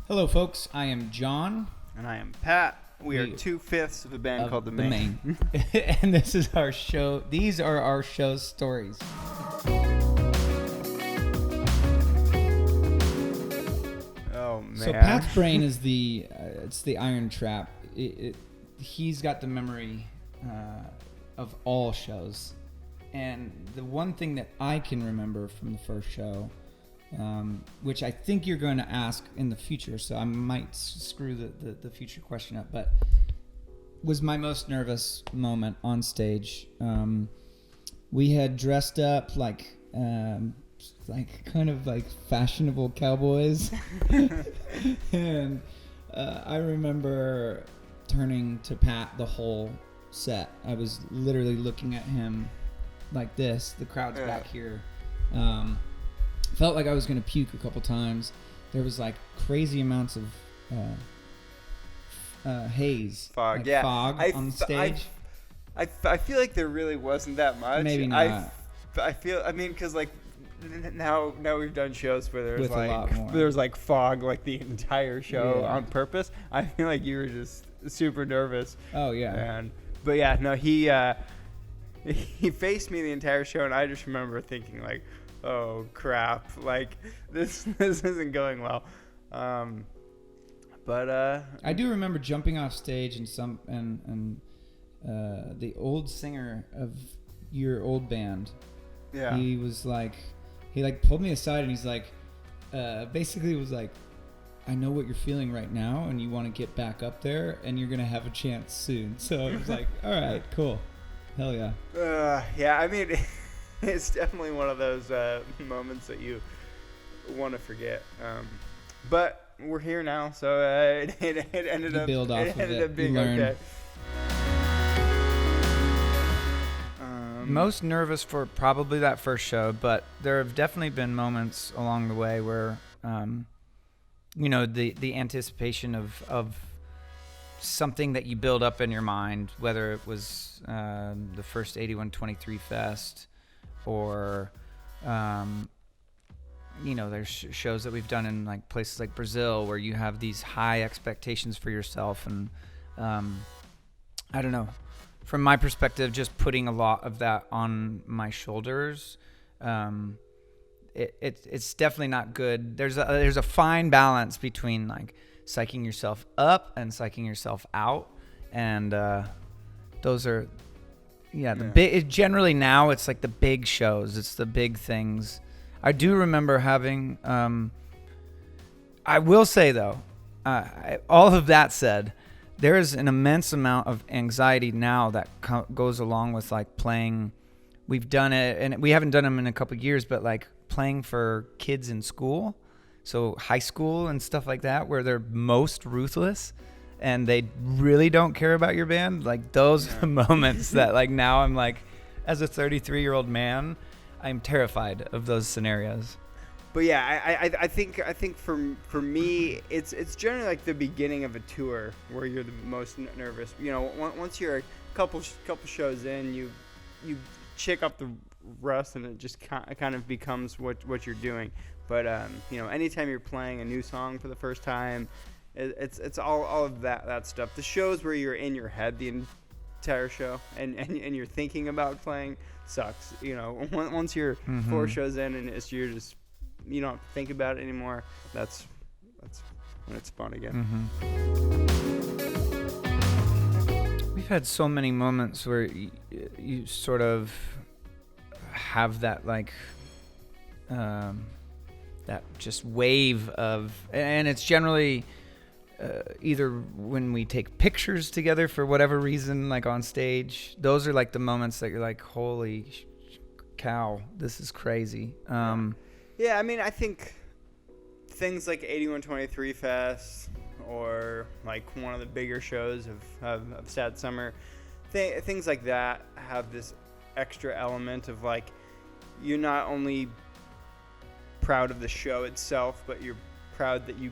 Hello, folks. I am John. And I am Pat. We are 2/5 of a band called the Maine. And this is our show. These are our show's stories. Oh, man. So Pat's brain is it's the iron trap. He's got the memory of all shows. And the one thing that I can remember from the first show, which I think you're going to ask in the future, so I might screw the future question up, but was my most nervous moment on stage. We had dressed up like kind of like fashionable cowboys. And I remember turning to Pat the whole set. I was literally looking at him like this. The crowd's back here. Felt like I was going to puke a couple times. There was like crazy amounts of haze. Fog, like yeah. Fog on stage. I feel like there really wasn't that much. Maybe not. Because like now we've done shows where there's With a lot more. there's like fog like the entire show Yeah. on purpose. I feel like you were just super nervous. Oh yeah. But yeah, no, he faced me the entire show, and I just remember thinking like, oh crap, like this isn't going well. But I do remember jumping off stage and the old singer of your old band. Yeah. He was like, pulled me aside and he's like, basically was like, I know what you're feeling right now, and you want to get back up there, and you're gonna have a chance soon. So I was like, all right, cool, hell yeah. Yeah, I mean, it's definitely one of those moments that you want to forget. But we're here now, so it ended up being okay. Most nervous for probably that first show, but there have definitely been moments along the way where, the anticipation of something that you build up in your mind, whether it was the first 8123 Fest or, there's shows that we've done in like places like Brazil where you have these high expectations for yourself. And I don't know. From my perspective, just putting a lot of that on my shoulders, it's definitely not good. There's a fine balance between like psyching yourself up and psyching yourself out, and those are, generally now it's like the big shows, it's the big things. I do remember having. I will say though, all of that said, there is an immense amount of anxiety now that goes along with like playing. We've done it, and we haven't done them in a couple of years, but like playing for kids in school, so high school and stuff like that, where they're most ruthless and they really don't care about your band. Like those are the moments that like now I'm like, as a 33-year-old man, I'm terrified of those scenarios. But yeah, I think for me, it's generally like the beginning of a tour where you're the most nervous. Once you're a couple shows in, you chick up the rust, and it just kind of becomes what you're doing. But anytime you're playing a new song for the first time, it's all of that stuff. The shows where you're in your head the entire show and you're thinking about playing sucks. Once you're 4 shows in and you don't have to think about it anymore. That's when it's fun again. We've had so many moments where you sort of have that like that just wave of, and it's generally either when we take pictures together for whatever reason, like on stage. Those are like the moments that you're like, holy cow, this is crazy. Yeah, I mean, I think things like 8123 Fest or like one of the bigger shows of Sad Summer, things like that have this extra element of like, you're not only proud of the show itself, but you're proud that you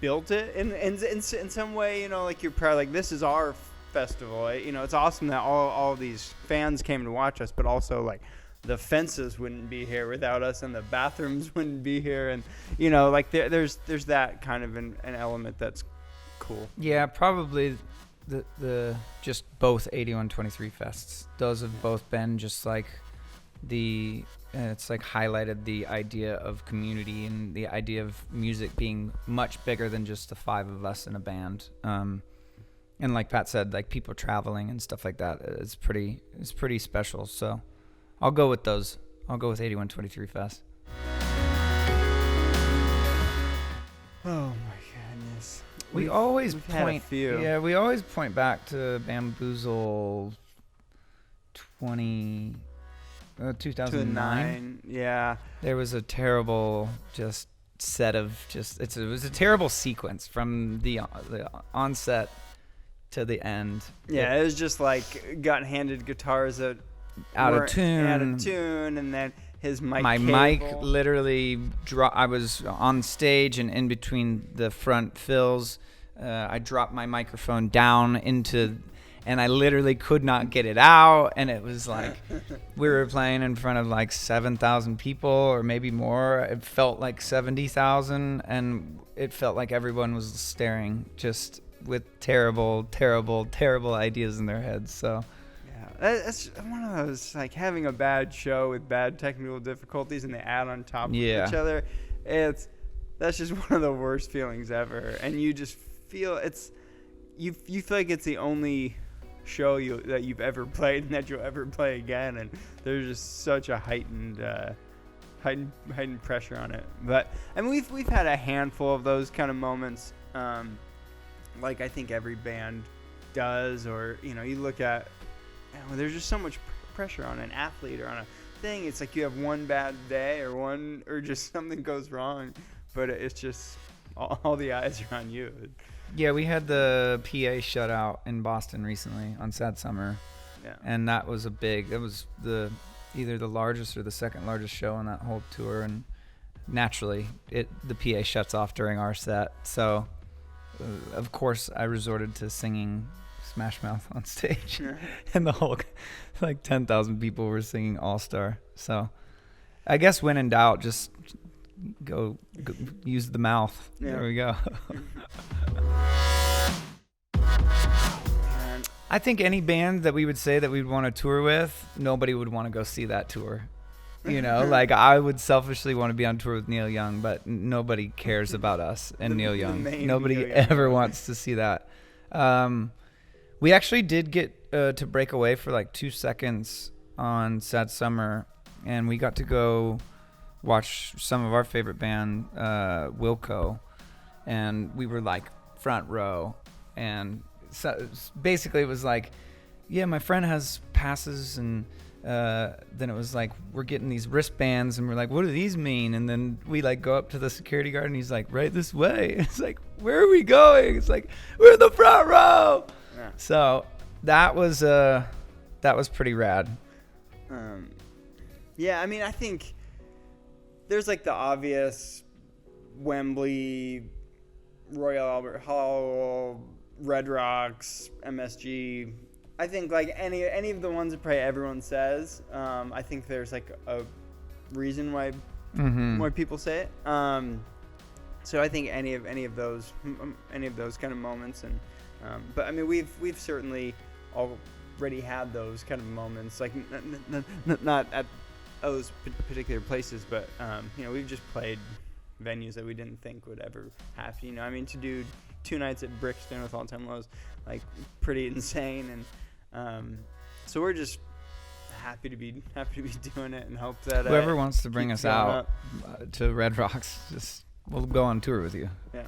built it in some way. Like you're proud, like this is our festival. It's awesome that all these fans came to watch us, but also like the fences wouldn't be here without us, and the bathrooms wouldn't be here, and you know, like there's that kind of an element that's cool. Yeah, probably the just both 8123 fests. Those have both been just like it's like highlighted the idea of community and the idea of music being much bigger than just the 5 of us in a band. And like Pat said, like people traveling and stuff like that, it's pretty special. So I'll go with those. I'll go with 8123 Fest. Oh my goodness. We always we've had a point. few. Yeah, we always point back to Bamboozle 2009. Yeah. There was a terrible it was a terrible sequence from the onset to the end. Yeah, it was just like got handed guitars that out of weren't tune, and then his mic my cable. mic literally I was on stage, and in between the front fills, I dropped my microphone down and I literally could not get it out, and it was like we were playing in front of like 7,000 people or maybe more. It felt like 70,000, and it felt like everyone was staring, just with terrible ideas in their heads. So that's one of those, like, having a bad show with bad technical difficulties and they add on top of each other. That's just one of the worst feelings ever, and you just feel you feel like it's the only show that you've ever played and that you'll ever play again, and there's just such a heightened pressure on it. But I mean, we've had a handful of those kind of moments, like I think every band does, or you know, you look at, there's just so much pressure on an athlete or on a thing. It's like you have one bad day or just something goes wrong, but it's just all the eyes are on you. Yeah, we had the PA shutout in Boston recently on Sad Summer. Yeah. And that was either the largest or the second largest show on that whole tour, and naturally the PA shuts off during our set. So of course I resorted to singing Smash Mouth on stage. And the whole like 10,000 people were singing All Star. So I guess when in doubt, just go use the mouth. Yeah. There we go. I think any band that we would say that we'd want to tour with, nobody would want to go see that tour. You know, like I would selfishly want to be on tour with Neil Young, but nobody cares about us and Neil Young. Nobody Neil Young ever wants to see that. We actually did get to break away for like 2 seconds on Sad Summer, and we got to go watch some of our favorite band, Wilco, and we were like front row, and so basically it was like, yeah, my friend has passes, and then it was like, we're getting these wristbands, and we're like, what do these mean? And then we like go up to the security guard, and he's like, right this way. It's like, where are we going? It's like, we're in the front row. Yeah. So that was pretty rad. Yeah, I mean, I think there's like the obvious Wembley, Royal Albert Hall, Red Rocks, MSG. I think like any of the ones that probably everyone says. I think there's like a reason why people say it. So I think any of those kind of moments, and but I mean we've certainly already had those kind of moments, like not at those particular places, but you know, we've just played venues that we didn't think would ever happen. You know, I mean, to do 2 nights at Brixton with All Time Lows, like, pretty insane, and so we're just happy to be doing it, and hope that whoever wants to bring us out to Red Rocks, we'll go on tour with you. Yeah.